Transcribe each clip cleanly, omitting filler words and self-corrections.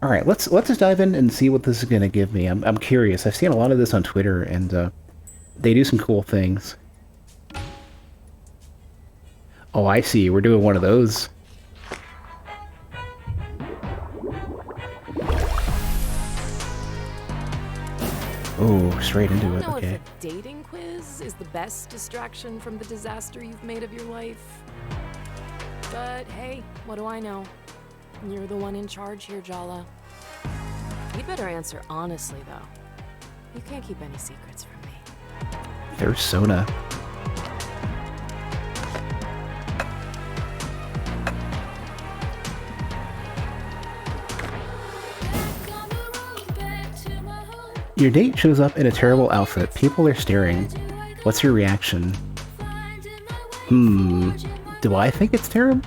All right, let's just dive in and see what this is gonna give me. I'm curious. I've seen a lot of this on Twitter, and they do some cool things. Oh, I see. We're doing one of those. Oh, straight into it. Okay. If a dating quiz is the best distraction from the disaster you've made of your life. But hey, what do I know? You're the one in charge here, Jala. You better answer honestly, though. You can't keep any secrets from me. There's Sona. Your date shows up in a terrible outfit. People are staring. What's your reaction? Do I think it's terrible?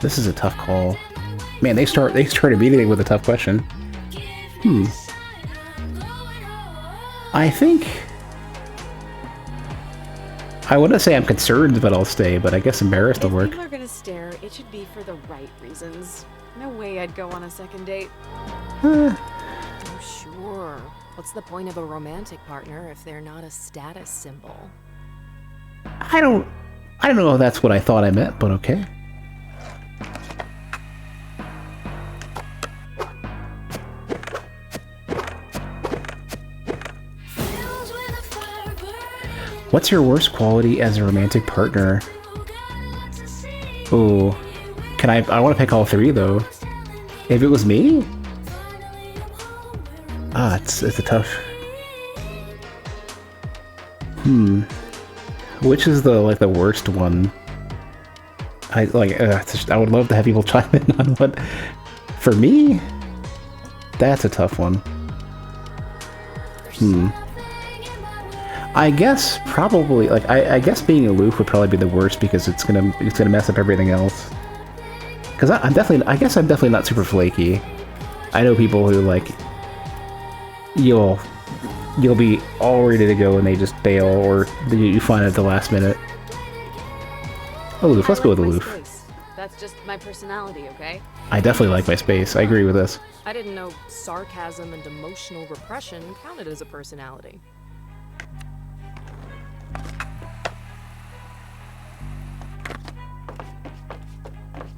This is a tough call. Man, they start immediately with a tough question. I think I wouldn't say I'm concerned, but I'll stay, but I guess embarrassed will work. If people are gonna stare, it should be for the right reasons. No way I'd go on a second date. Oh, sure. What's the point of a romantic partner if they're not a status symbol? I don't know if that's what I thought I meant, but okay. What's your worst quality as a romantic partner? Ooh. I want to pick all three, though. If it was me? It's a tough... Which is the worst one? I would love to have people chime in on what... For me? That's a tough one. I guess probably I guess being aloof would probably be the worst because it's gonna mess up everything else. Because I'm definitely not super flaky. I know people who you'll be all ready to go and they just bail, or you find it at the last minute. Aloof, let's go with aloof. That's just my personality, okay? I definitely like my space. I agree with this. I didn't know sarcasm and emotional repression counted as a personality.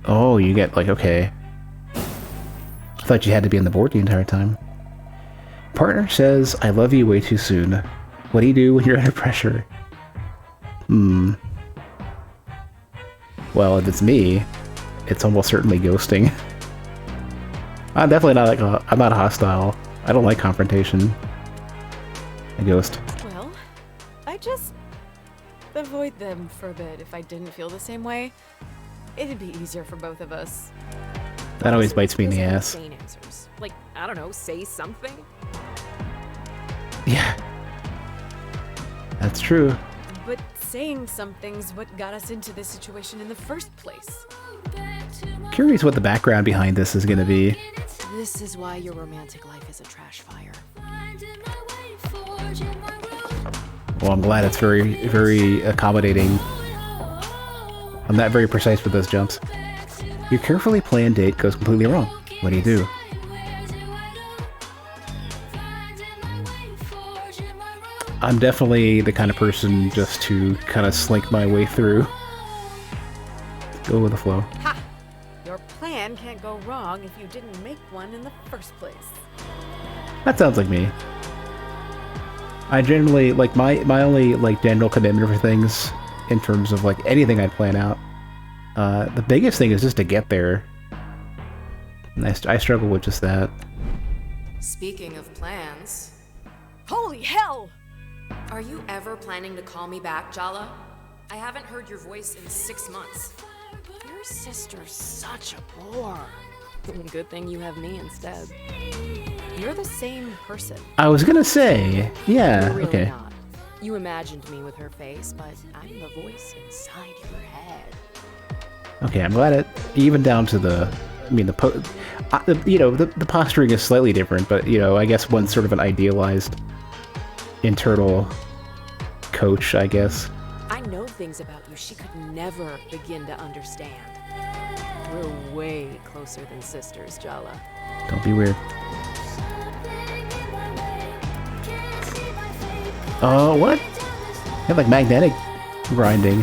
Oh, you get okay. I thought you had to be on the board the entire time. Partner says, I love you way too soon. What do you do when you're under pressure? Well, if it's me, it's almost certainly ghosting. I'm definitely not I'm not hostile. I don't like confrontation. I ghost. Well, I just avoid them for a bit if I didn't feel the same way. It'd be easier for both of us. That always bites me in the ass. Insane answers. I don't know, say something? Yeah. That's true. But saying something's what got us into this situation in the first place. Curious what the background behind this is gonna be. This is why your romantic life is a trash fire. Well, I'm glad it's very, very accommodating. I'm not very precise with those jumps. Your carefully planned date goes completely wrong. What do you do? I'm definitely the kind of person just to kind of slink my way through. Go with the flow. Ha! Your plan can't go wrong if you didn't make one in the first place. That sounds like me. I generally, my only, general commitment for things, in terms of, anything I plan out, the biggest thing is just to get there. And I struggle with just that. Speaking of plans, Holy hell! are you ever planning to call me back, Jala? I haven't heard your voice in 6 months. Your sister's such a bore. Good thing you have me instead. You're the same person. I was gonna say, yeah, You're really okay. not. You imagined me with her face, but I'm the voice inside your head. Okay, I'm glad it, even down to the, the posturing is slightly different, but, I guess one's sort of an idealized internal coach, I guess. I know things about you she could never begin to understand. We're way closer than sisters, Jala. Don't be weird. Oh, what? You have like magnetic grinding.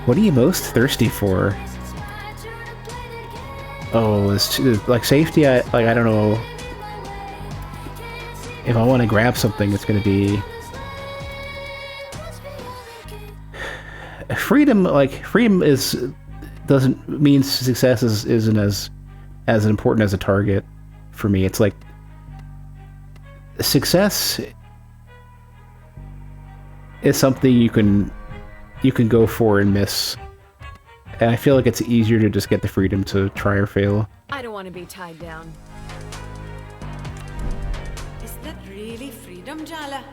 What are you most thirsty for? Oh, it's like safety. I don't know. If I want to grab something, it's gonna be freedom. Like freedom doesn't mean success isn't as important as a target for me. It's like success is something you can go for and miss. And I feel like it's easier to just get the freedom to try or fail. I don't want to be tied down. Is that really freedom, Jala?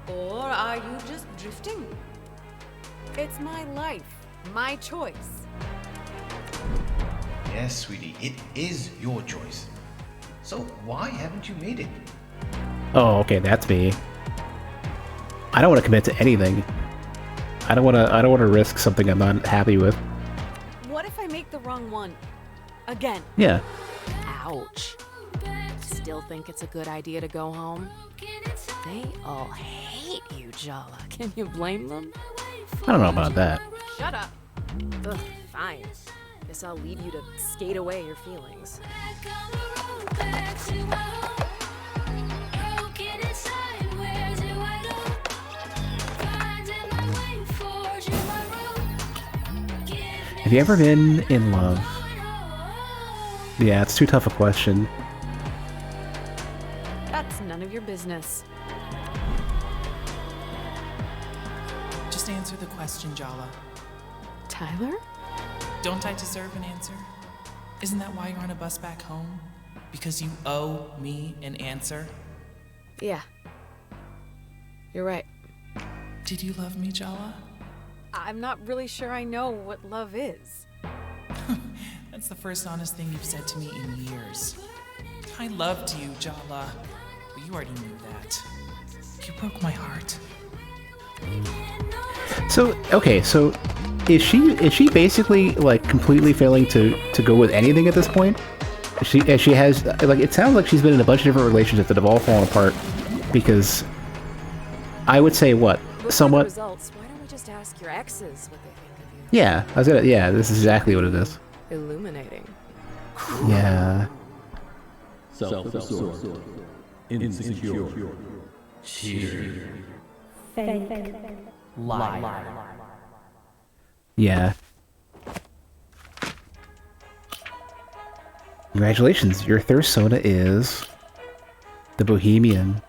Or are you just drifting? It's my life, my choice. Yes, sweetie, it is your choice. So why haven't you made it? Oh, okay, that's me. I don't want to commit to anything. I don't want to risk something I'm not happy with. What if I make the wrong one? Again. Yeah. Ouch. Still think it's a good idea to go home? They all hate you, Jala. Can you blame them? I don't know about that. Shut up. Ugh, fine. Guess I'll leave you to skate away your feelings. Have you ever been in love? Yeah, it's too tough a question. That's none of your business. Just answer the question, Jala. Tyler? Don't I deserve an answer? Isn't that why you're on a bus back home? Because you owe me an answer? Yeah. You're right. Did you love me, Jala? I'm not really sure I know what love is. That's the first honest thing you've said to me in years. I loved you, Jala, but you already knew that. You broke my heart. So, okay, so is she basically like completely failing to go with anything at this point? She has like, it sounds like she's been in a bunch of different relationships that have all fallen apart because I would say what? Before Somewhat. the results, why don't we just ask your exes what they think of you? Yeah, yeah, this is exactly what it is. Illuminating. Yeah. Self-absorbed, insecure, cheater, liar. Yeah. Congratulations, your thirst soda is the Bohemian.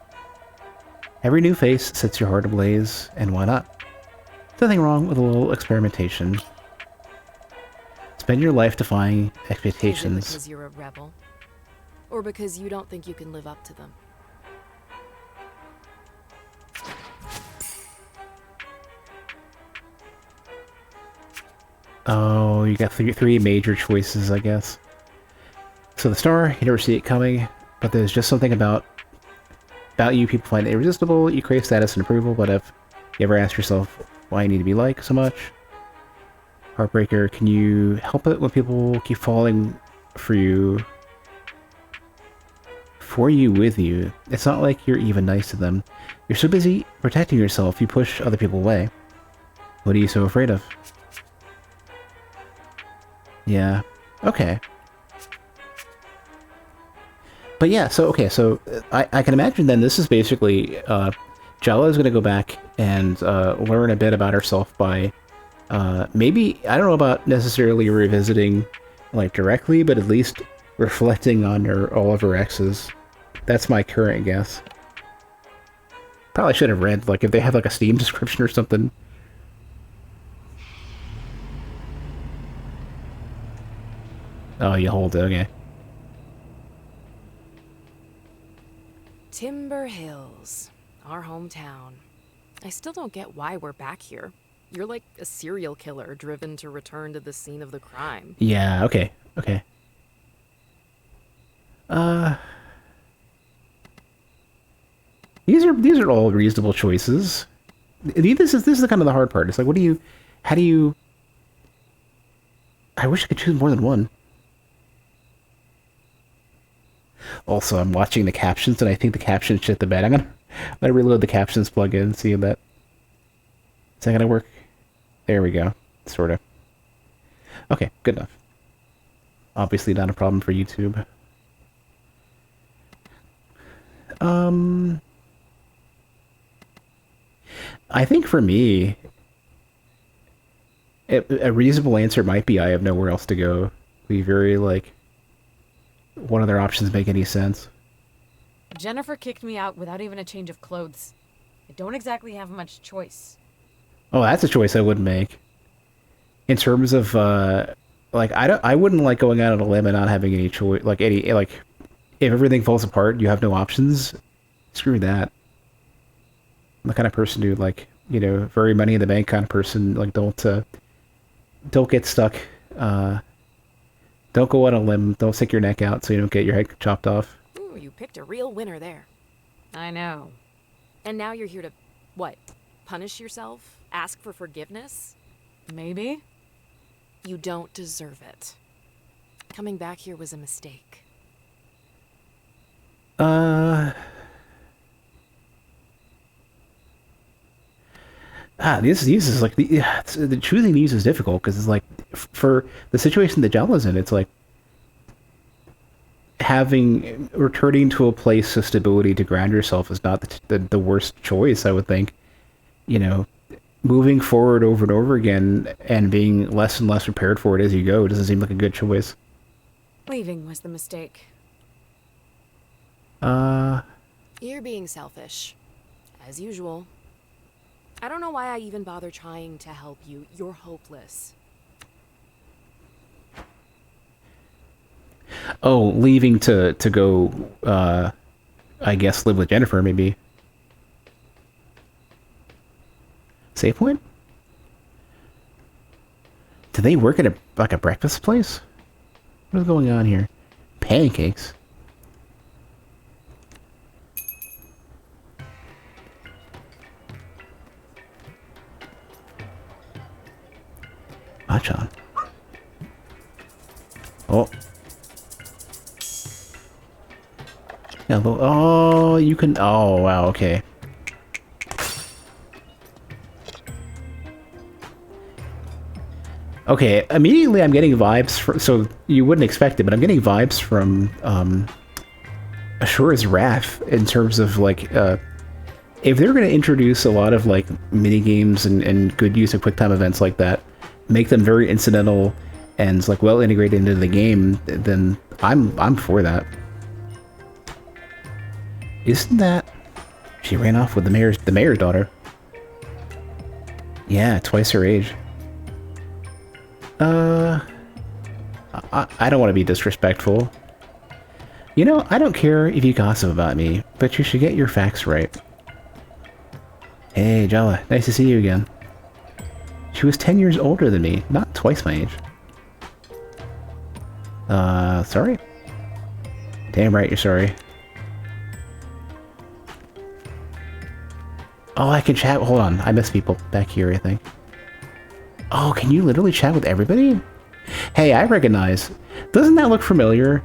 Every new face sets your heart ablaze, and why not? There's nothing wrong with a little experimentation. Spend your life defying Is it expectations. because you're a rebel? Or because you don't think you can live up to them? Oh, you got three major choices, I guess. So the star, you never see it coming, but there's just something about you people find it irresistible. You crave status and approval, but if you ever ask yourself why you need to be liked so much? Heartbreaker, can you help it when people keep falling for you, with you? It's not like you're even nice to them. You're so busy protecting yourself, you push other people away. What are you so afraid of? Yeah. Okay. But yeah, so I can imagine then this is basically Jala is going to go back and learn a bit about herself by maybe, I don't know about necessarily revisiting like directly, but at least reflecting on all of her exes. That's my current guess. Probably should have read, like, if they have like a Steam description or something. Oh, you hold it, okay. Timber Hills, our hometown. I still don't get why we're back here. You're like a serial killer driven to return to the scene of the crime. Yeah, okay. These are all reasonable choices. This is the kind of the hard part. It's like, how do you? I wish I could choose more than one. Also, I'm watching the captions, and I think the captions shit the bed. I'm gonna reload the captions plugin and see if that is that gonna work. There we go. Sort of. Okay, good enough. Obviously not a problem for YouTube. I think for me, a reasonable answer might be I have nowhere else to go. Be very like, what other options make any sense? Jennifer kicked me out without even a change of clothes. I don't exactly have much choice. Oh, that's a choice I wouldn't make. In terms of like, I wouldn't like going out on a limb and not having any choice. Like if everything falls apart, you have no options. Screw that. I'm the kind of person who, like, you know, very money in the bank kind of person. Like, don't get stuck. Don't go on a limb. Don't stick your neck out so you don't get your head chopped off. Ooh, you picked a real winner there. I know. And now you're here to, what, punish yourself? Ask for forgiveness? Maybe? You don't deserve it. Coming back here was a mistake. This is like the choosing these is difficult because it's like for the situation that Jala's in, it's like returning to a place of stability to ground yourself is not the worst choice, I would think. You know, moving forward over and over again and being less and less prepared for it as you go doesn't seem like a good choice. Leaving was the mistake. You're being selfish. As usual. I don't know why I even bother trying to help you. You're hopeless. Oh, leaving to go, I guess live with Jennifer, maybe. Save point? Do they work at a breakfast place? What is going on here? Pancakes? Machan. Oh. Yeah, oh, you can... Oh, wow, okay. Okay, immediately I'm getting vibes from... So, you wouldn't expect it, but I'm getting vibes from, Ashura's Wrath in terms of, like, if they're going to introduce a lot of, like, mini-games and good use of QuickTime events like that, make them very incidental and, like, well integrated into the game, then I'm for that. Isn't that... She ran off with the mayor's daughter. Yeah, twice her age. I don't want to be disrespectful. You know, I don't care if you gossip about me, but you should get your facts right. Hey, Jala, nice to see you again. She was 10 years older than me, not twice my age. Sorry? Damn right you're sorry. Oh, I can chat. Hold on, I miss people back here, I think. Oh, can you literally chat with everybody? Hey, I recognize. Doesn't that look familiar?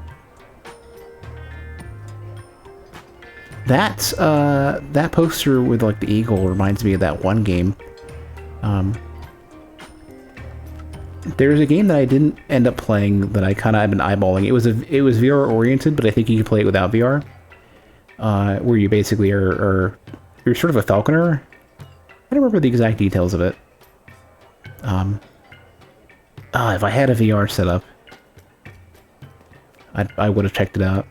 That's, that poster with, like, the eagle reminds me of that one game. There's a game that I didn't end up playing that I kind of have been eyeballing. It was VR oriented, but I think you can play it without VR. Where you basically you're sort of a falconer. I don't remember the exact details of it. If I had a VR setup, I would have checked it out.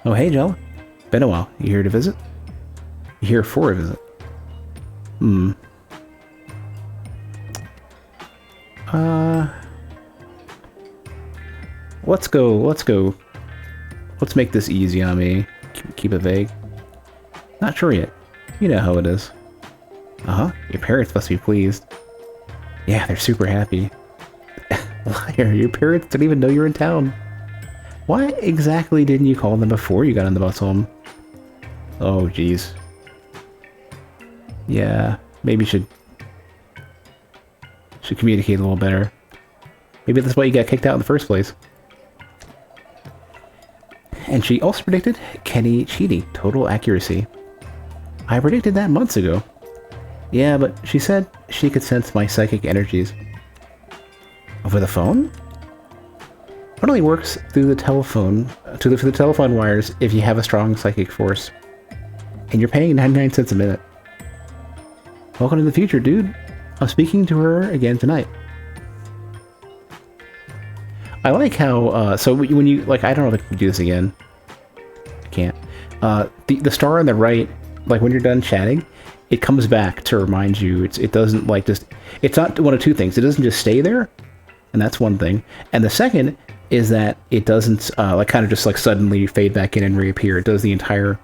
Oh, hey, Jella. Been a while. You here to visit? You here for a visit? Hmm. Let's go. Let's make this easy on me. Keep it vague. Not sure yet. You know how it is. Uh-huh. Your parents must be pleased. Yeah, they're super happy. Liar, your parents didn't even know you're in town. Why exactly didn't you call them before you got on the bus home? Oh, jeez. Yeah, maybe should communicate a little better. Maybe that's why you got kicked out in the first place. And she also predicted Kenny cheating. Total accuracy. I predicted that months ago. Yeah, but she said she could sense my psychic energies. Over the phone? It only works through the telephone, through the telephone wires if you have a strong psychic force. And you're paying 99 cents a minute. Welcome to the future, dude. I'm speaking to her again tonight. I like how, so when you, like, I don't know if I can do this again. I can't. The star on the right, like, when you're done chatting, it comes back to remind you. It doesn't, like, just, it's not one of two things. It doesn't just stay there, and that's one thing. And the second is that it doesn't, like, kind of just, like, suddenly fade back in and reappear. It does the entire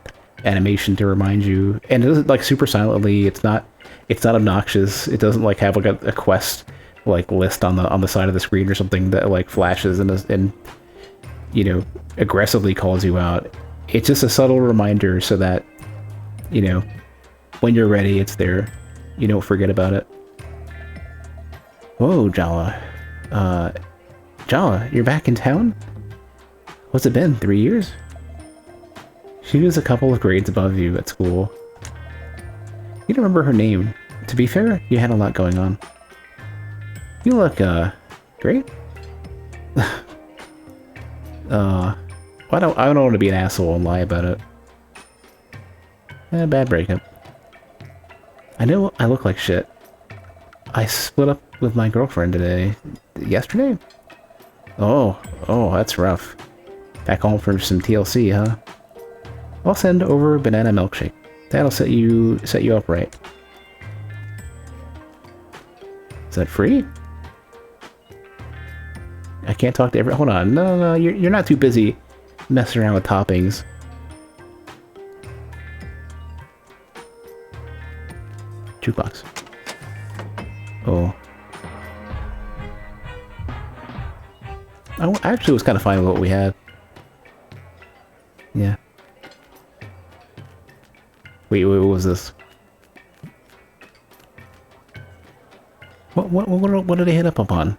animation to remind you. And it does it, like, super silently. It's not obnoxious. It doesn't, like, have, like, a quest, like, list on the side of the screen or something that, like, flashes and you know, aggressively calls you out. It's just a subtle reminder so that, you know, when you're ready, it's there. You don't forget about it. Whoa, Jala. Jala, you're back in town? What's it been, 3 years? She was a couple of grades above you at school. You don't remember her name. To be fair, you had a lot going on. You look, great. I don't want to be an asshole and lie about it. Bad breakup. I know I look like shit. I split up with my girlfriend today. Yesterday? Oh, that's rough. Back home for some TLC, huh? I'll send over a banana milkshake. That'll set you up right. Is that free? I can't talk to everyone. Hold on. No, you're not too busy messing around with toppings. Jukebox. Oh. I actually was kind of fine with what we had. Yeah. Wait, what was this? What did I hit up upon?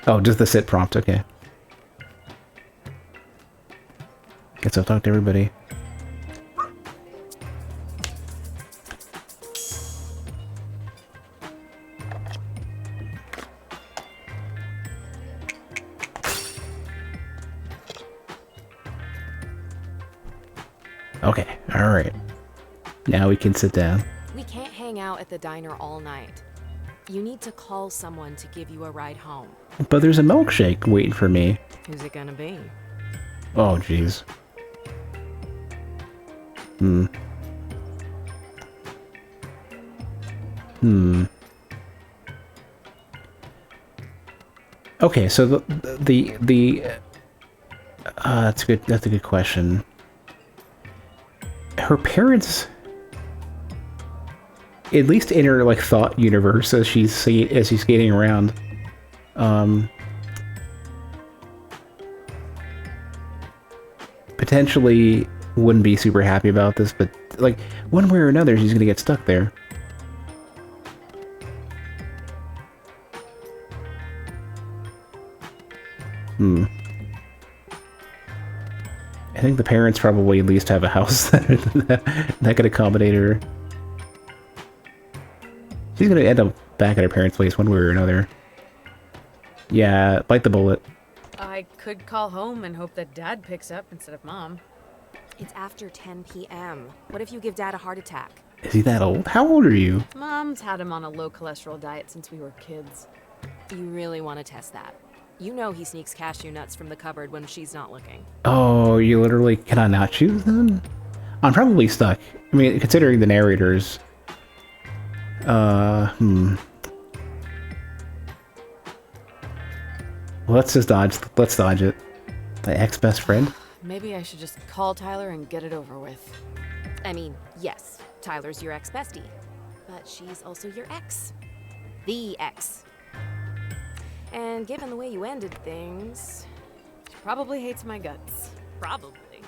Oh, just the sit prompt, okay. Guess I'll talk to everybody. Okay, alright. Now we can sit down. We can't hang out at the diner all night. You need to call someone to give you a ride home. But there's a milkshake waiting for me. Who's it gonna be? Oh, jeez. Okay, so that's good. That's a good question. Her parents, at least in her like thought universe, as she's skating around, potentially wouldn't be super happy about this, but like one way or another, she's gonna get stuck there. I think the parents probably at least have a house that could accommodate her. She's gonna end up back at her parents' place one way or another. Yeah, bite the bullet. I could call home and hope that Dad picks up instead of Mom. It's after 10 p.m. What if you give Dad a heart attack? Is he that old? How old are you? Mom's had him on a low-cholesterol diet since we were kids. You really want to test that. You know he sneaks cashew nuts from the cupboard when she's not looking. Oh, you literally cannot not choose then? I'm probably stuck. I mean, considering the narrators. Let's just dodge. Let's dodge it. My ex-best friend? Maybe I should just call Tyler and get it over with. I mean, yes, Tyler's your ex-bestie. But she's also your ex. The ex. And given the way you ended things... She probably hates my guts. Probably.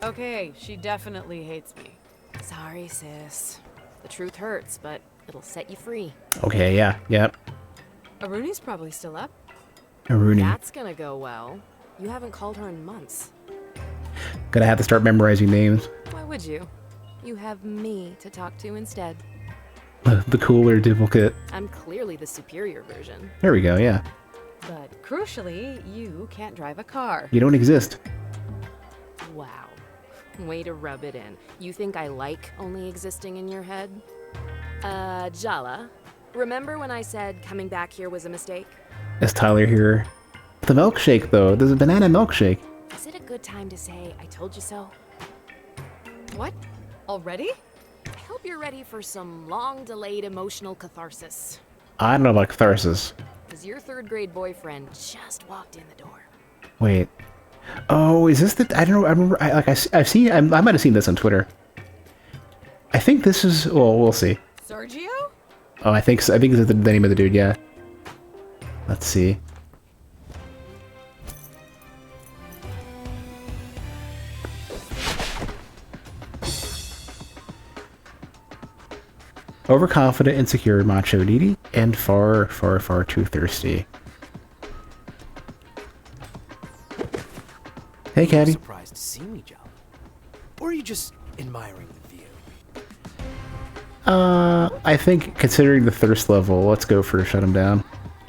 Okay, she definitely hates me. Sorry, sis. The truth hurts, but it'll set you free. Okay, yeah, yep. Aruni's probably still up. Rooney. That's gonna go well. You haven't called her in months. Gonna have to start memorizing names. Why would you? You have me to talk to instead. The cooler duplicate. I'm clearly the superior version. There we go, yeah. But crucially, you can't drive a car. You don't exist. Wow. Way to rub it in. You think I like only existing in your head? Jala, remember when I said coming back here was a mistake? Is Tyler here? The milkshake, though. There's a banana milkshake. Is it a good time to say I told you so? What? Already? I hope you're ready for some long-delayed emotional catharsis. I don't know about catharsis. Because your third-grade boyfriend just walked in the door. Wait. Oh, is this the... I don't know. I remember... I've seen... I might have seen this on Twitter. I think this is... Well, we'll see. Sergio? Oh, I think so. I think this is the name of the dude, yeah. Let's see. Overconfident, insecure, macho, needy, and far, far, far too thirsty. Hey, Caddy. Surprised to see me, Jala. Or are you just admiring the view? I think considering the thirst level, let's go for shut him down.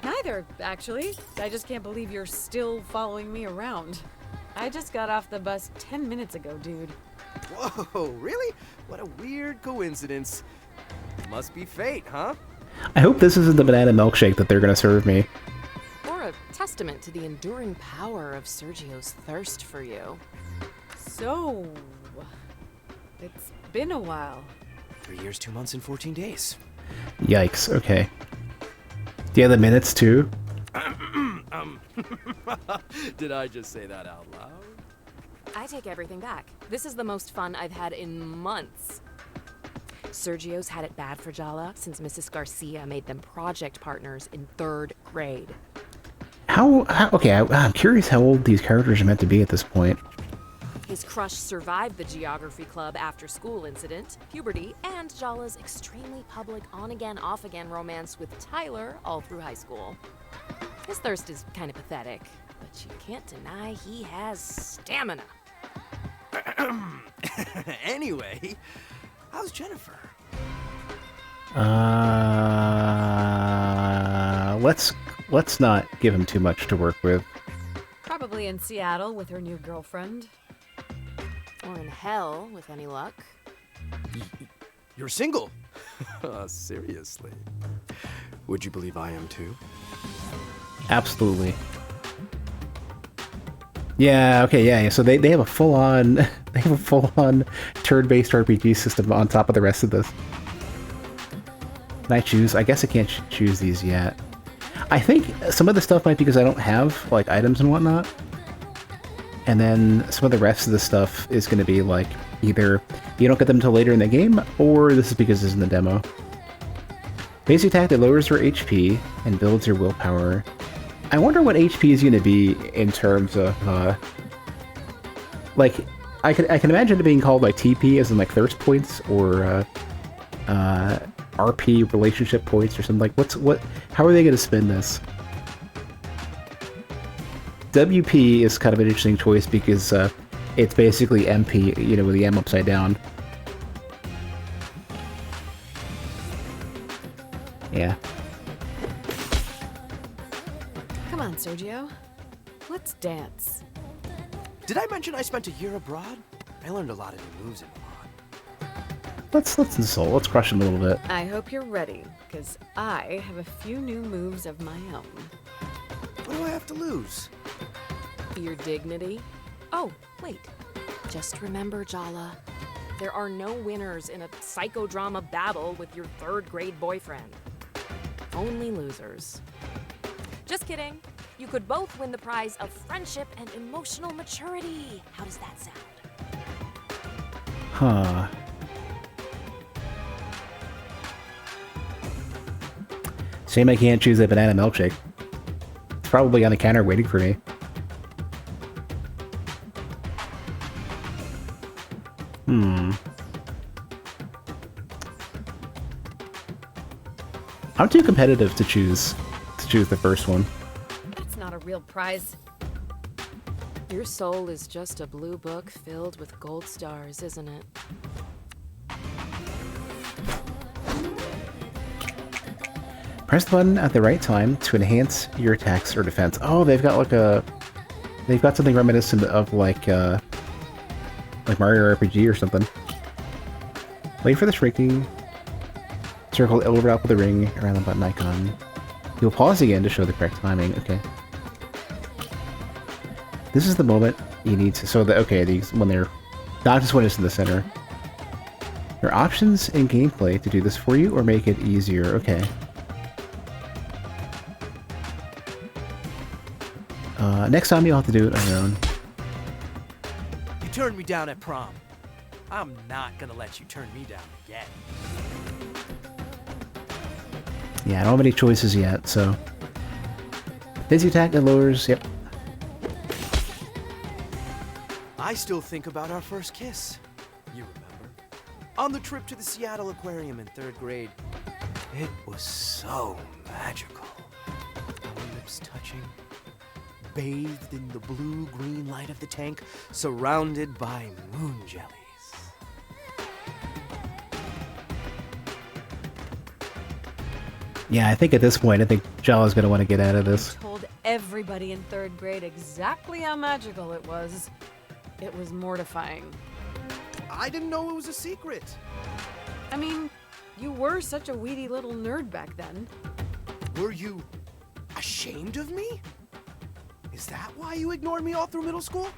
Neither, actually. I just can't believe you're still following me around. I just got off the bus 10 minutes ago, dude. Whoa, really? What a weird coincidence. Must be fate, huh? I hope this isn't the banana milkshake that they're gonna serve me. Or a testament to the enduring power of Sergio's thirst for you. So, it's been a while. 3 years, 2 months, and 14 days. Yikes, okay. Do you have the minutes too? Did I just say that out loud? I take everything back. This is the most fun I've had in months. Sergio's had it bad for Jala since Mrs. Garcia made them project partners in 3rd grade. Okay, I'm curious how old these characters are meant to be at this point. His crush survived the geography club after-school incident, puberty, and Jala's extremely public on-again, off-again romance with Tyler all through high school. His thirst is kind of pathetic, but you can't deny he has stamina. Anyway, how's Jennifer? Let's not give him too much to work with. Probably in Seattle with her new girlfriend. Or in hell, with any luck. You're single? Seriously? Would you believe I am too? Absolutely. Yeah, okay, yeah. So they have a full-on turn-based RPG system on top of the rest of this. Can I choose? I guess I can't choose these yet. I think some of the stuff might be because I don't have like items and whatnot. And then some of the rest of the stuff is going to be like either you don't get them until later in the game, or this is because this is in the demo. Basic attack that lowers your HP and builds your willpower. I wonder what HP is going to be in terms of like I can imagine it being called like TP as in like thirst points or RP relationship points or something. Like how are they going to spin this? WP is kind of an interesting choice because it's basically MP, you know, with the M upside down. Yeah. Come on, Sergio. Let's dance. Did I mention I spent a year abroad? I learned a lot of new moves in Milan. Let's insult. Let's crush him a little bit. I hope you're ready, because I have a few new moves of my own. What do I have to lose? Your dignity? Oh, wait. Just remember, Jala, there are no winners in a psychodrama battle with your 3rd grade boyfriend. Only losers. Just kidding. You could both win the prize of friendship and emotional maturity. How does that sound? Huh. Shame I can't choose a banana milkshake. It's probably on the counter waiting for me. I'm too competitive to choose the first one. That's not a real prize. Your soul is just a blue book filled with gold stars, isn't it? Press the button at the right time to enhance your attacks or defense. Oh, they've got something reminiscent of like Mario RPG or something. Wait for the shrinking circle overlap with the ring around the button icon. You'll pause again to show the correct timing. Okay. This is the moment you need to. So that when they're not just when it's in the center. There are options in gameplay to do this for you or make it easier. Okay. Next time you'll have to do it on your own. You turned me down at prom. I'm not gonna let you turn me down again. Yeah, I don't have any choices yet, so... Busy attack and lowers, yep. I still think about our first kiss. You remember? On the trip to the Seattle Aquarium in 3rd grade. It was so magical. Our lips touching, bathed in the blue-green light of the tank, surrounded by moon jellies. Yeah, I think at this point, I think Jala's gonna want to get out of this. Told everybody in 3rd grade exactly how magical it was. It was mortifying. I didn't know it was a secret. I mean, you were such a weedy little nerd back then. Were you ashamed of me? Is that why you ignored me all through middle school?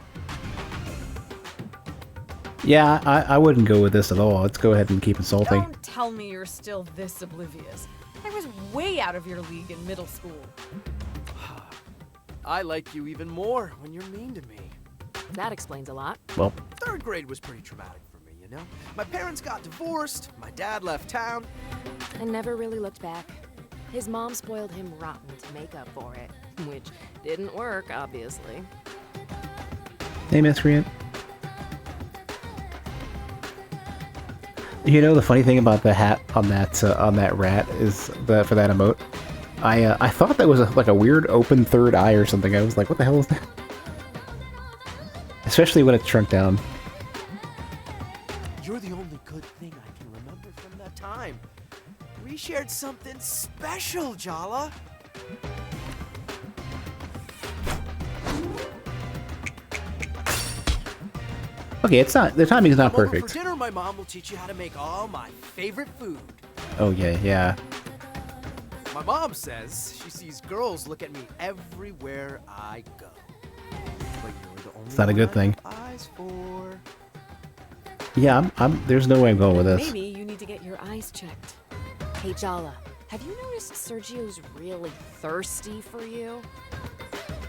Yeah, I wouldn't go with this at all. Let's go ahead and keep insulting. Don't tell me you're still this oblivious. I was way out of your league in middle school. I like you even more when you're mean to me. That explains a lot. Well, 3rd grade was pretty traumatic for me, you know? My parents got divorced, my dad left town. I never really looked back. His mom spoiled him rotten to make up for it, which didn't work, obviously. hey, Miscreant. You know, the funny thing about the hat on that rat is for that emote. I thought that was like a weird open third eye or something. I was like, what the hell is that? Especially when it's shrunk down. You're the only good thing I can remember from that time. We shared something special, Jala. Okay, it's not. The timing is not Come over perfect. For dinner, my mom will teach you how to make all my favorite food. Oh yeah. My mom says she sees girls look at me everywhere I go. But you're the only It's not a good one I thing. have eyes for. Yeah, I'm. There's no way I'm going with this. Maybe you need to get your eyes checked. Hey, Jala, have you noticed Sergio's really thirsty for you?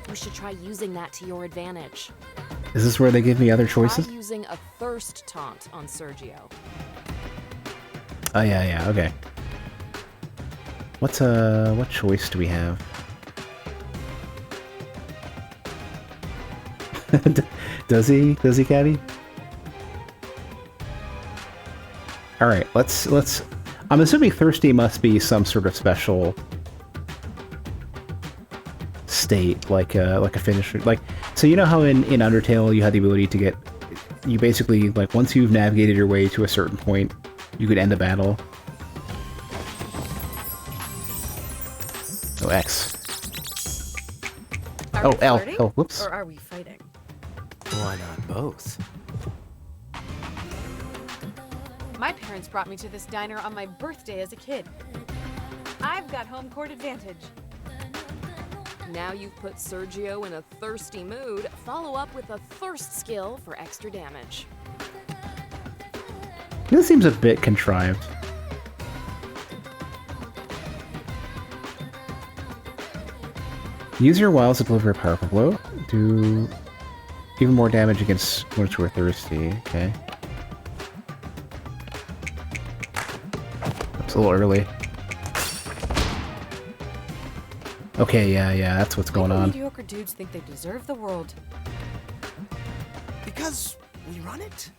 You should try using that to your advantage. Is this where they give me other choices? Try using a thirst taunt on Sergio. Oh yeah. Okay. What choice do we have? Does he, Caddy? All right, let's. I'm assuming thirsty must be some sort of special state, like a finisher. Like, so you know how in Undertale you had the ability to get, you basically like once you've navigated your way to a certain point, you could end the battle. Oh, X. Are Oh, we L. flirting? Oh, whoops. Or are we fighting? Why not both? My parents brought me to this diner on my birthday as a kid. I've got home court advantage. Now you've put Sergio in a thirsty mood, follow up with a thirst skill for extra damage. This seems a bit contrived. Use your wiles to deliver a powerful blow. Do even more damage against ones who are thirsty. Okay. It's a little early. Okay, yeah, that's what's going Why do on. mediocre dudes think they deserve the world? Because we run it.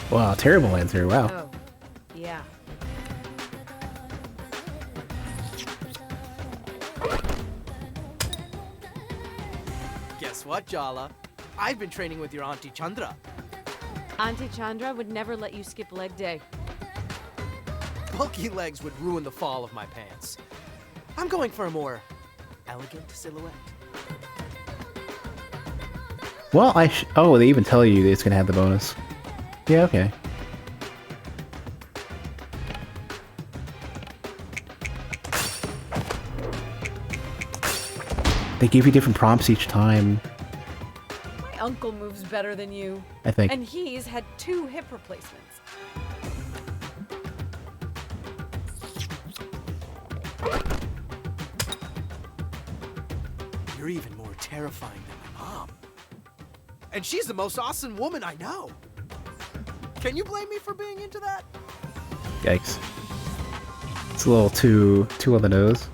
Wow, terrible answer. Wow. Oh, yeah. Guess what, Jala? I've been training with your Auntie Chandra. Auntie Chandra would never let you skip leg day. Bulky legs would ruin the fall of my pants. I'm going for a more elegant silhouette. Well, oh, they even tell you it's gonna have the bonus. Yeah, okay. They give you different prompts each time, My uncle moves better than you. I think. And he's had 2 hip replacements. You're even more terrifying than my mom. And she's the most awesome woman I know. Can you blame me for being into that? Yikes. It's a little too on the nose.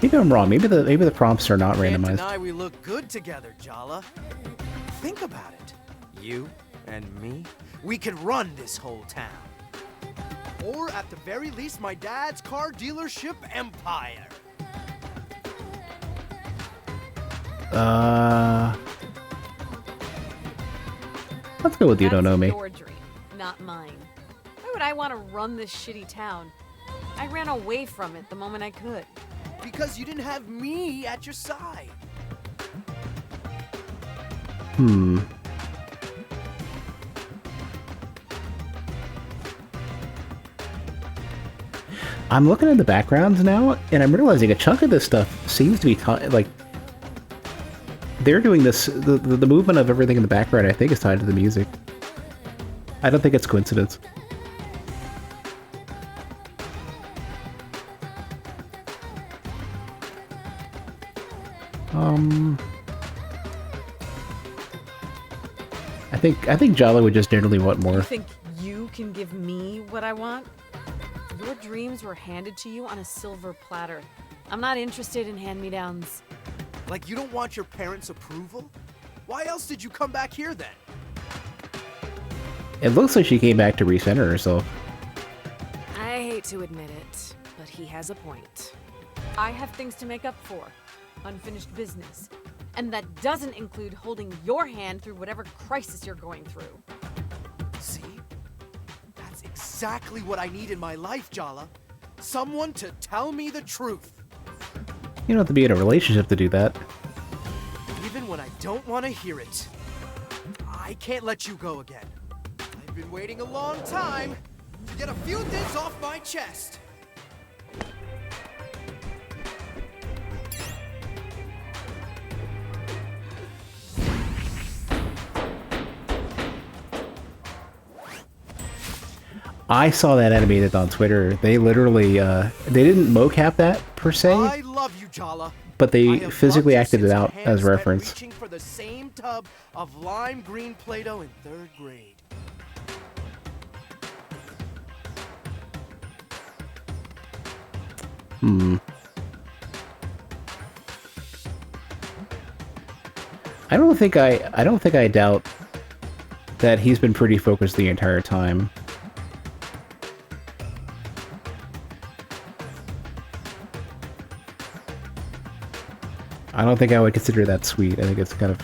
Maybe I'm wrong. Maybe the prompts are not Can't randomized. deny we look good together, Jala. Think about it. You and me, we could run this whole town. Or at the very least, my dad's car dealership empire. Let's go with you don't know That's me. your dream, not mine. Why would I want to run this shitty town? I ran away from it the moment I could. Because you didn't have me at your side. Hmm. I'm looking at the backgrounds now, and I'm realizing a chunk of this stuff seems to be like they're doing this. The movement of everything in the background, I think, is tied to the music. I don't think it's coincidence. I think Jala would just generally want more. You think you can give me what I want? Your dreams were handed to you on a silver platter. I'm not interested in hand-me-downs. Like you don't want your parents' approval? Why else did you come back here then? It looks like she came back to recenter herself. I hate to admit it, but he has a point. I have things to make up for. Unfinished business. And that doesn't include holding your hand through whatever crisis you're going through. See? That's exactly what I need in my life, Jala. Someone to tell me the truth. You don't have to be in a relationship to do that. Even when I don't want to hear it. I can't let you go again. I've been waiting a long time to get a few things off my chest. I saw that animated on Twitter. They literally, they didn't mocap that per se, I love you, Jala. but I they have physically loved you acted it since my out hands as met reference. Reaching for the same tub of lime green Play-Doh in 3rd grade. I don't think I doubt that he's been pretty focused the entire time. I don't think I would consider that sweet. I think it's kind of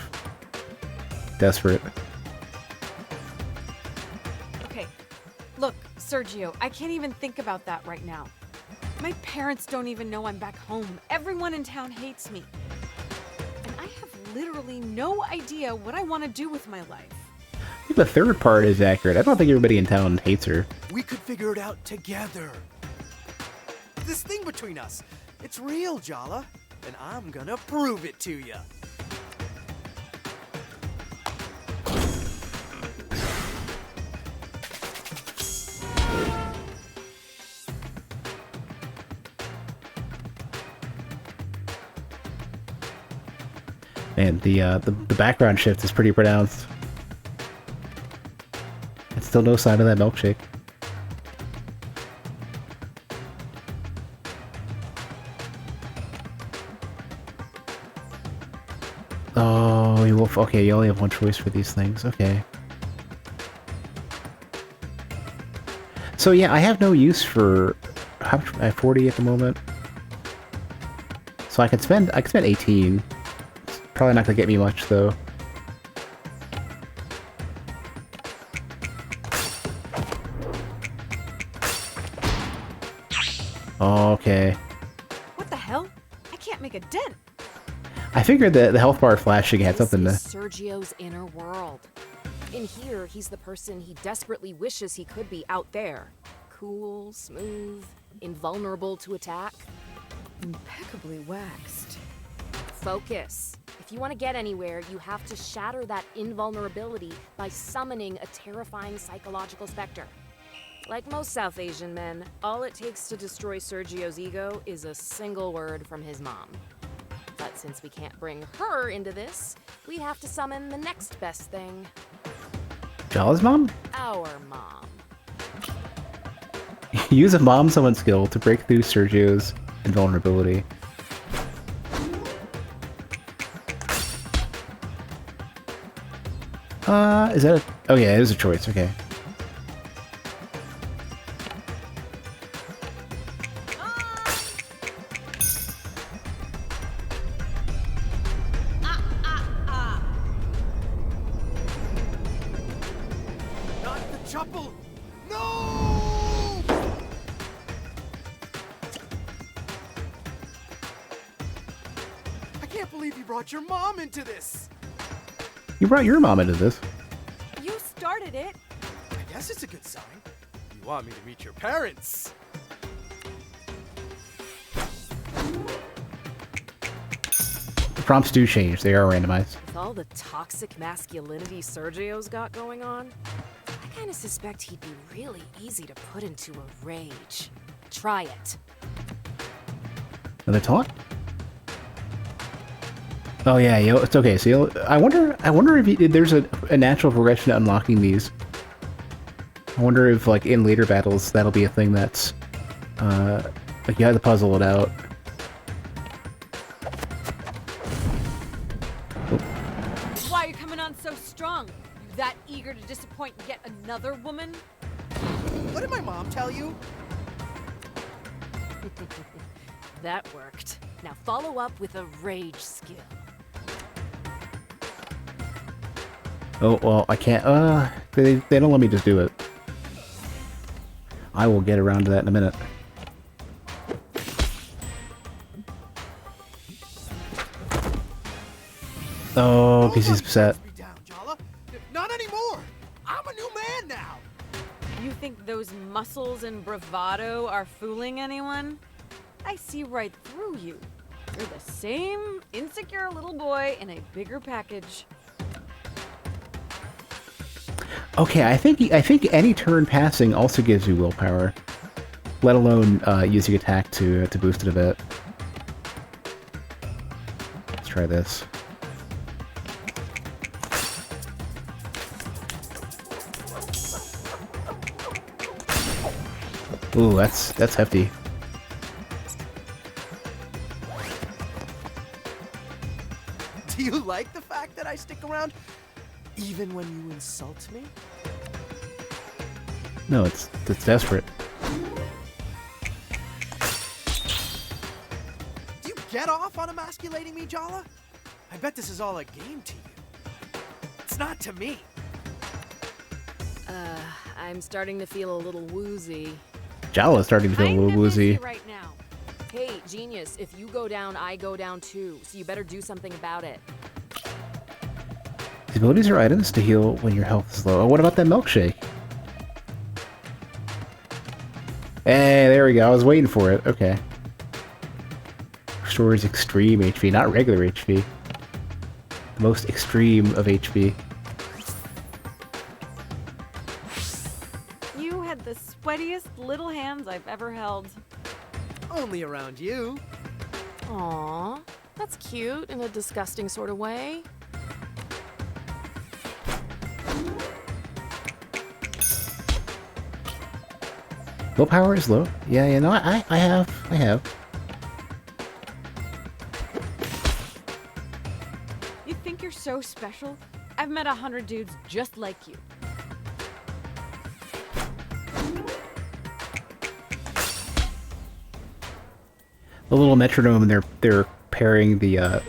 desperate. Okay, look, Sergio, I can't even think about that right now. My parents don't even know I'm back home. Everyone in town hates me. And I have literally no idea what I want to do with my life. I think the third part is accurate. I don't think everybody in town hates her. We could figure it out together. This thing between us, it's real, Jala. And I'm gonna prove it to you. And the background shift is pretty pronounced. And still no sign of that milkshake. Oh, you will. Okay, you only have one choice for these things. Okay. So yeah, I have no use for how much? I have 40 at the moment. So I can spend 18. It's probably not gonna get me much though. Okay. What the hell? I can't make a dent. I figured that the health bar flashing had something to... This is Sergio's inner world. In here, he's the person he desperately wishes he could be out there. Cool, smooth, invulnerable to attack. Impeccably waxed. Focus. If you want to get anywhere, you have to shatter that invulnerability by summoning a terrifying psychological specter. Like most South Asian men, all it takes to destroy Sergio's ego is a single word from his mom. But since we can't bring her into this, we have to summon the next best thing. Jala's mom? Our mom. Use a mom summon skill to break through Sergio's invulnerability. Is that a... Oh yeah, it is a choice, okay. Not the chapel! No! I can't believe you brought your mom into this! You brought your mom into this. You started it. I guess it's a good sign. You want me to meet your parents? The prompts do change, they are randomized. With all the toxic masculinity Sergio's got going on, I kind of suspect he'd be really easy to put into a rage. Try it. Another taunt? Oh yeah, it's okay. So I wonder if there's a natural progression to unlocking these. I wonder if like in later battles that'll be a thing that's like you have to puzzle it out. Why are you coming on so strong? You that eager to disappoint yet another woman? What did my mom tell you? That worked. Now follow up with a rage skill. Oh well, I can't. They don't let me just do it. I will get around to that in a minute. Oh, because he's upset. Me down, Jala. Not anymore! I'm a new man now! You think those muscles and bravado are fooling anyone? I see right through you. You're the same insecure little boy in a bigger package. Okay, I think any turn passing also gives you willpower, let alone using attack to boost it a bit. Let's try this. Ooh, that's hefty. Do you like the fact that I stick around even when you insult me? No, it's desperate. Do you get off on emasculating me, Jala? I bet this is all a game to you. It's not to me. I'm starting to feel a little woozy. Jala's starting to feel a I'm little busy woozy. right now. Hey, genius, if you go down, I go down too, so you better do something about it. These abilities are items to heal when your health is low. Oh, what about that milkshake? Hey, there we go. I was waiting for it. Okay. Restores extreme HP, not regular HP. The most extreme of HP. You had the sweatiest little hands I've ever held. Only around you. Aww, that's cute in a disgusting sort of way. Willpower is low. Yeah, no, I have. You think you're so special? I've met 100 dudes just like you. The little metronome they're pairing the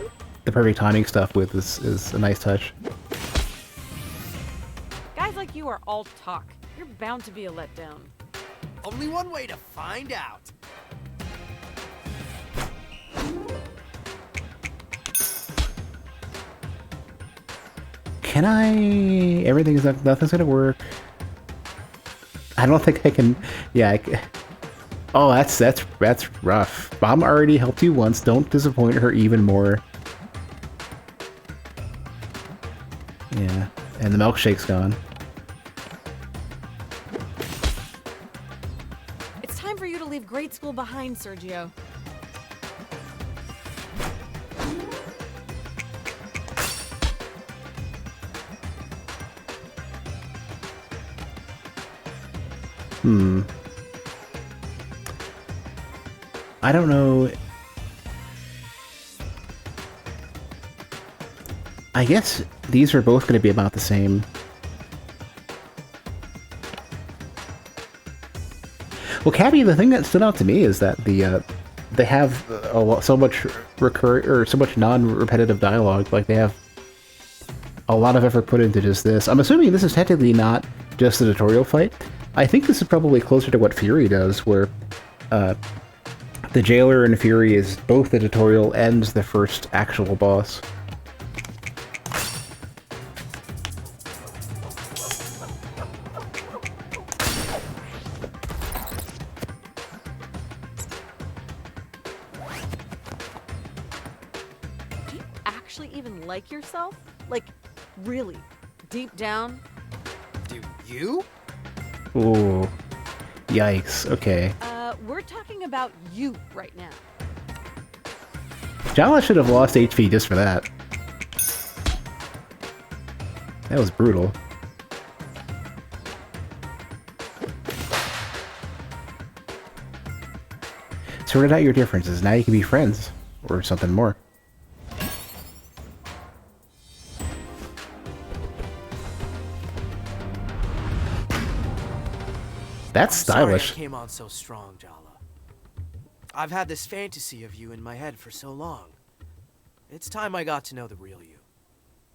perfect timing stuff with is a nice touch. Guys like you are all talk. You're bound to be a letdown. Only one way to find out. Can I? Nothing's gonna work. I don't think I can. Yeah. Oh, that's rough. Mom already helped you once. Don't disappoint her even more. Yeah, and the milkshake's gone. It's time for you to leave grade school behind, Sergio. I don't know. I guess these are both going to be about the same. Well, Cabby, the thing that stood out to me is that they have so much so much non-repetitive dialogue. Like they have a lot of effort put into just this. I'm assuming this is technically not just a tutorial fight. I think this is probably closer to what Fury does, where the jailer in Fury is both the tutorial and the first actual boss. Do you actually even like yourself? Like, really? Deep down? Do you? Ooh. Yikes. Okay. We're talking about you right now. Jala should have lost HP just for that. That was brutal. Sorted out your differences. Now you can be friends. Or something more. That's stylish. Sorry I came on so strong, Jala. I've had this fantasy of you in my head for so long. It's time I got to know the real you.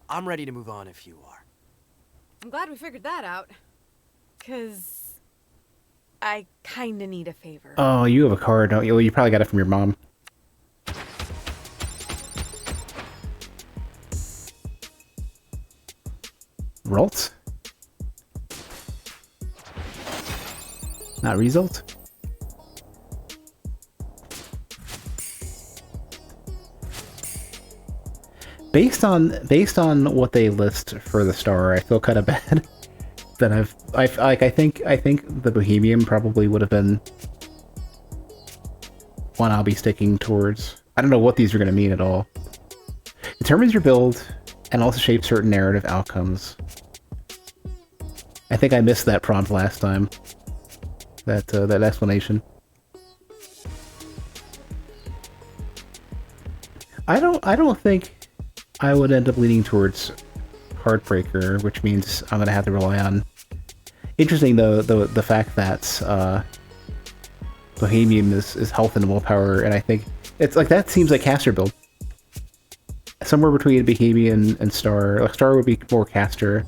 I'm ready to move on if you are. I'm glad we figured that out. 'Cause I kinda need a favor. Oh, you have a card, don't you? Well, you probably got it from your mom. Ralt? Not result? Based on what they list for the star, I feel kind of bad that I think the Bohemian probably would have been one I'll be sticking towards. I don't know what these are going to mean at all. Determines your build and also shapes certain narrative outcomes. I think I missed that prompt last time. That explanation. I don't think I would end up leaning towards Heartbreaker, which means I'm gonna have to rely on. Interesting though, the fact that Bohemian is health and willpower, and I think it's like that seems like caster build. Somewhere between Bohemian and Star. Like Star would be more caster.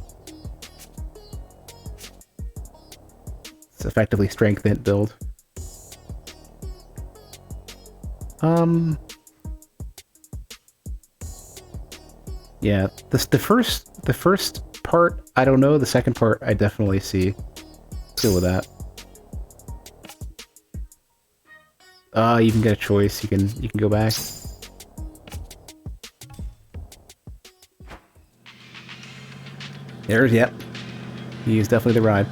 It's effectively strength int build. Yeah, the first part I don't know. The second part I definitely see. Let's go with that. You can get a choice. You can go back. There's yep. He's definitely the ride.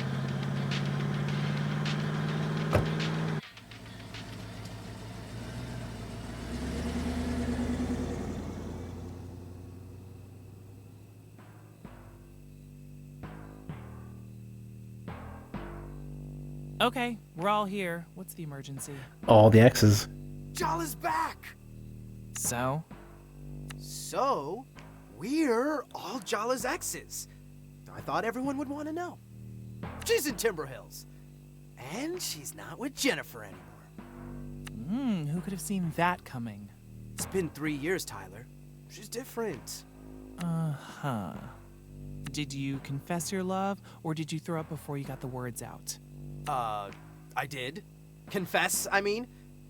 Okay, we're all here. What's the emergency? All the X's. Jala's back! So? So, we're all Jala's exes. I thought everyone would want to know. She's in Timber Hills. And she's not with Jennifer anymore. Who could have seen that coming? It's been 3 years, Tyler. She's different. Uh-huh. Did you confess your love, or did you throw up before you got the words out? I did. Confess, I mean.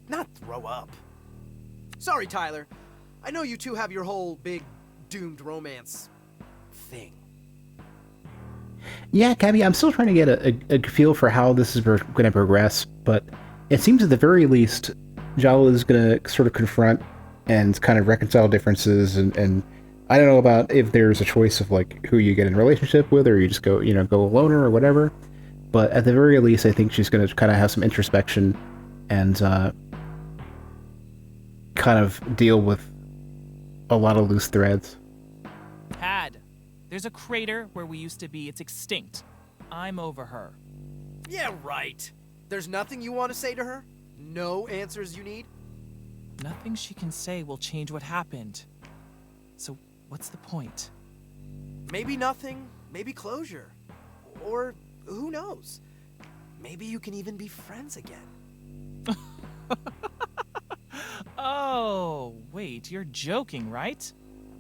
Not throw up. Sorry, Tyler. I know you two have your whole big doomed romance thing. Yeah, Cabby, I'm still trying to get a feel for how this is going to progress, but it seems at the very least, Jala is going to sort of confront and kind of reconcile differences, and I don't know about if there's a choice of like who you get in a relationship with, or you just go a loner or whatever, but at the very least, I think she's going to kind of have some introspection and kind of deal with a lot of loose threads. Pad, there's a crater where we used to be. It's extinct. I'm over her. Yeah, right. There's nothing you want to say to her? No answers you need? Nothing she can say will change what happened. So, what's the point? Maybe nothing, maybe closure. Or, who knows? Maybe you can even be friends again. Oh, wait, you're joking, right?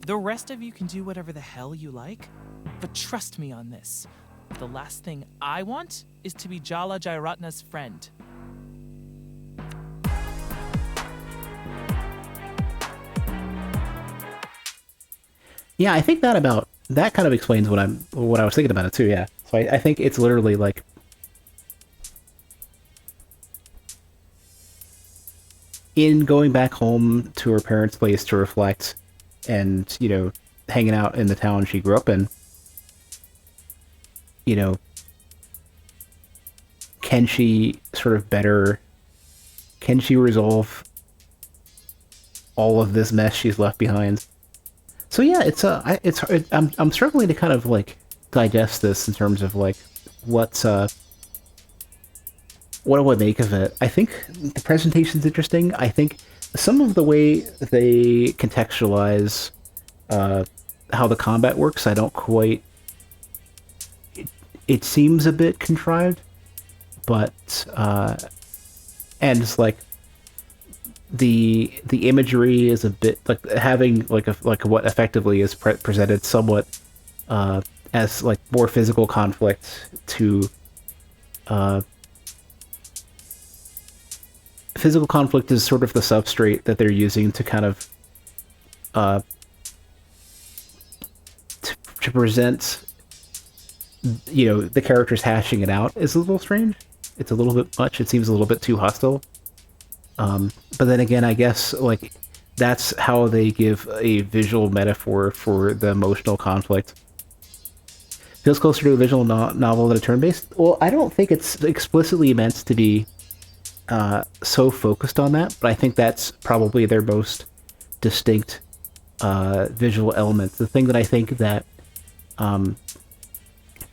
The rest of you can do whatever the hell you like, but trust me on this. The last thing I want is to be Jala Jairatna's friend. Yeah, I think that kind of explains what I was thinking about it too. Yeah, so I think it's literally like in going back home to her parents' place to reflect, and hanging out in the town she grew up in. Can she sort of better? Can she resolve all of this mess she's left behind? So yeah, I'm struggling to kind of like digest this in terms of like what do I make of it? I think the presentation's interesting. I think some of the way they contextualize how the combat works, I don't quite. It seems a bit contrived, but and it's like the imagery is a bit like having like what effectively is presented somewhat as like more physical conflict to physical conflict is sort of the substrate that they're using to kind of to present the characters hashing it out is a little strange. It's a little bit much. It seems a little bit too hostile. But then again, I guess like that's how they give a visual metaphor for the emotional conflict. Feels closer to a visual novel than a turn-based. Well, I don't think it's explicitly meant to be so focused on that, but I think that's probably their most distinct visual element. The thing that I think that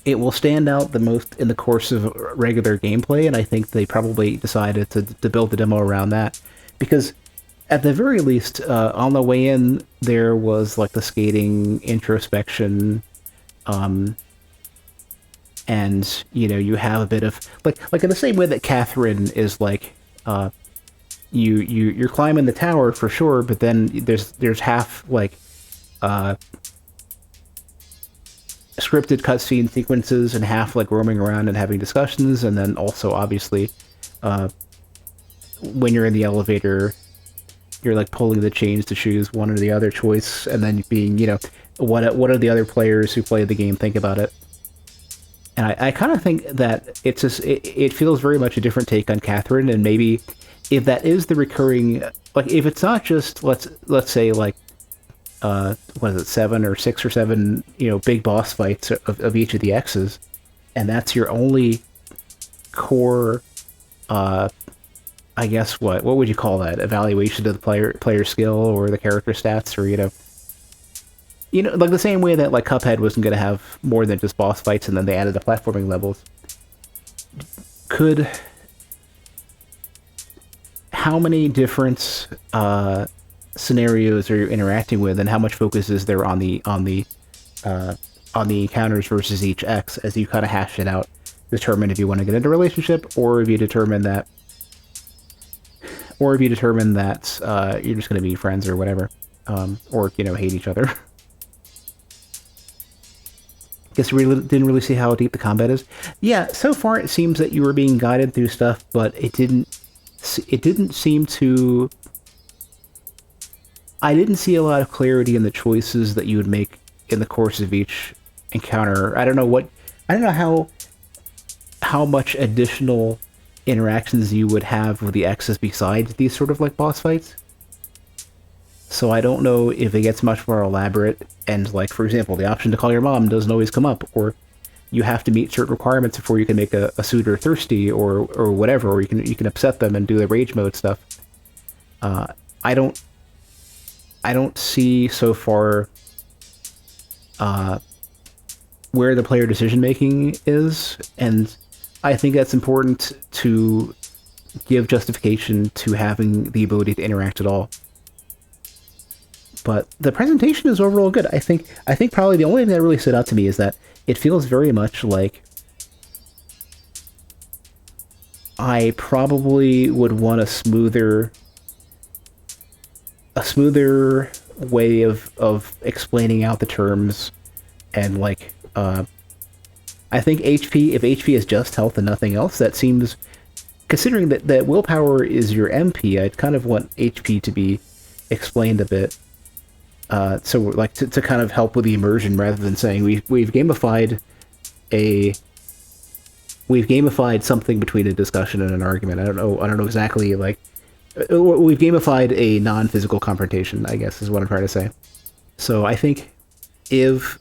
it will stand out the most in the course of regular gameplay, and I think they probably decided to build the demo around that, because at the very least, on the way in, there was like the skating introspection, and you have a bit of like in the same way that Catherine is like you're climbing the tower for sure, but then there's half like scripted cutscene sequences and half like roaming around and having discussions, and then also obviously when you're in the elevator you're like pulling the chains to choose one or the other choice, and then being what do the other players who play the game think about it. And I kind of think that it's just it feels very much a different take on Catherine, and maybe if that is the recurring, like if it's not just let's say like what is it, 7 or 6 or 7 big boss fights of each of the X's, and that's your only core I guess what would you call that, evaluation of the player skill or the character stats, or like the same way that like Cuphead wasn't going to have more than just boss fights and then they added the platforming levels. How many different scenarios are you interacting with, and how much focus is there on the encounters versus each X as you kind of hash it out, determine if you want to get into a relationship, or if you determine that or if you determine that you're just going to be friends or whatever, or hate each other. Guess we didn't really see how deep the combat is. Yeah, so far it seems that you were being guided through stuff, but it didn't seem to. I didn't see a lot of clarity in the choices that you would make in the course of each encounter. I don't know how much additional interactions you would have with the X's besides these sort of like boss fights. So I don't know if it gets much more elaborate, and like, for example, the option to call your mom doesn't always come up, or you have to meet certain requirements before you can make a suitor thirsty, or whatever, or you can upset them and do the rage mode stuff. I don't see so far where the player decision making is, and I think that's important to give justification to having the ability to interact at all. But the presentation is overall good. I think probably the only thing that really stood out to me is that it feels very much like I probably would want a smoother way of explaining out the terms, and like I think if HP is just health and nothing else, that seems, considering that willpower is your MP, I'd kind of want HP to be explained a bit. So like to kind of help with the immersion, rather than saying we've gamified something between a discussion and an argument. I don't know exactly, like, we've gamified a non-physical confrontation, I guess is what I'm trying to say. So I think if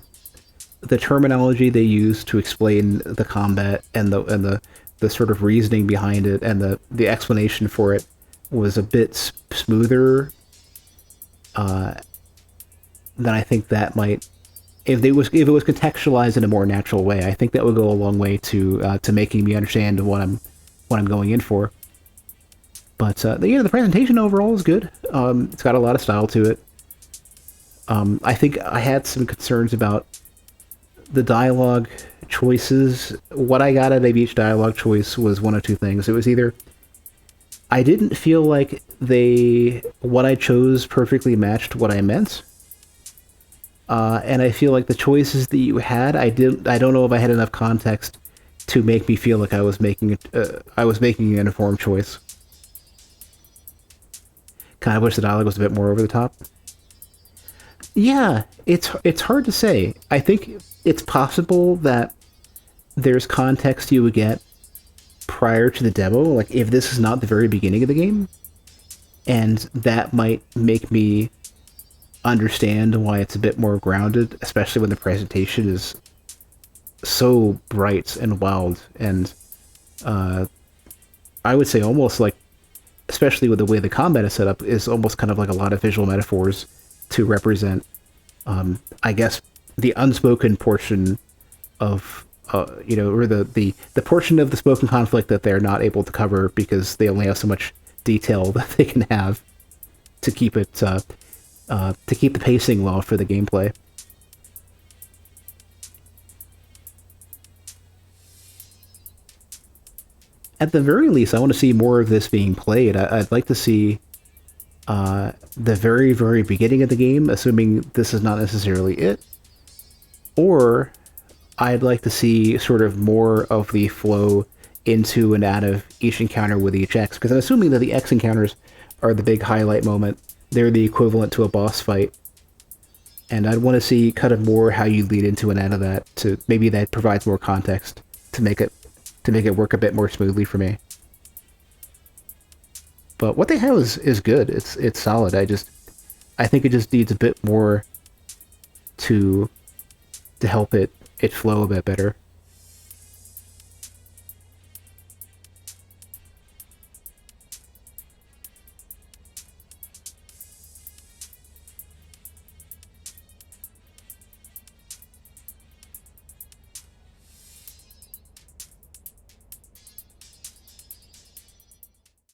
the terminology they use to explain the combat and the sort of reasoning behind it and the explanation for it was a bit smoother, then I think that might, if it was contextualized in a more natural way, I think that would go a long way to making me understand what I'm going in for. But the presentation overall is good. It's got a lot of style to it. I think I had some concerns about the dialogue choices. What I got out of each dialogue choice was one of two things. It was either I didn't feel like what I chose perfectly matched what I meant, and I feel like the choices that you had, I don't know if I had enough context to make me feel like I was making an informed choice. Kind of wish the dialogue was a bit more over the top. Yeah, it's hard to say. I think it's possible that there's context you would get prior to the demo, like if this is not the very beginning of the game, and that might make me understand why it's a bit more grounded, especially when the presentation is so bright and wild, and I would say almost like, especially with the way the combat is set up, is almost kind of like a lot of visual metaphors to represent, I guess, the unspoken portion of, or the portion of the spoken conflict that they're not able to cover because they only have so much detail that they can have to keep it, to keep the pacing low for the gameplay. At the very least, I want to see more of this being played. I'd like to see the very, very beginning of the game, assuming this is not necessarily it. Or I'd like to see sort of more of the flow into and out of each encounter with each X, because I'm assuming that the X encounters are the big highlight moment. They're the equivalent to a boss fight. And I'd want to see kind of more how you lead into and out of that, to maybe that provides more context to make it work a bit more smoothly for me. But what they have is good. It's solid. I think it just needs a bit more to help it flow a bit better.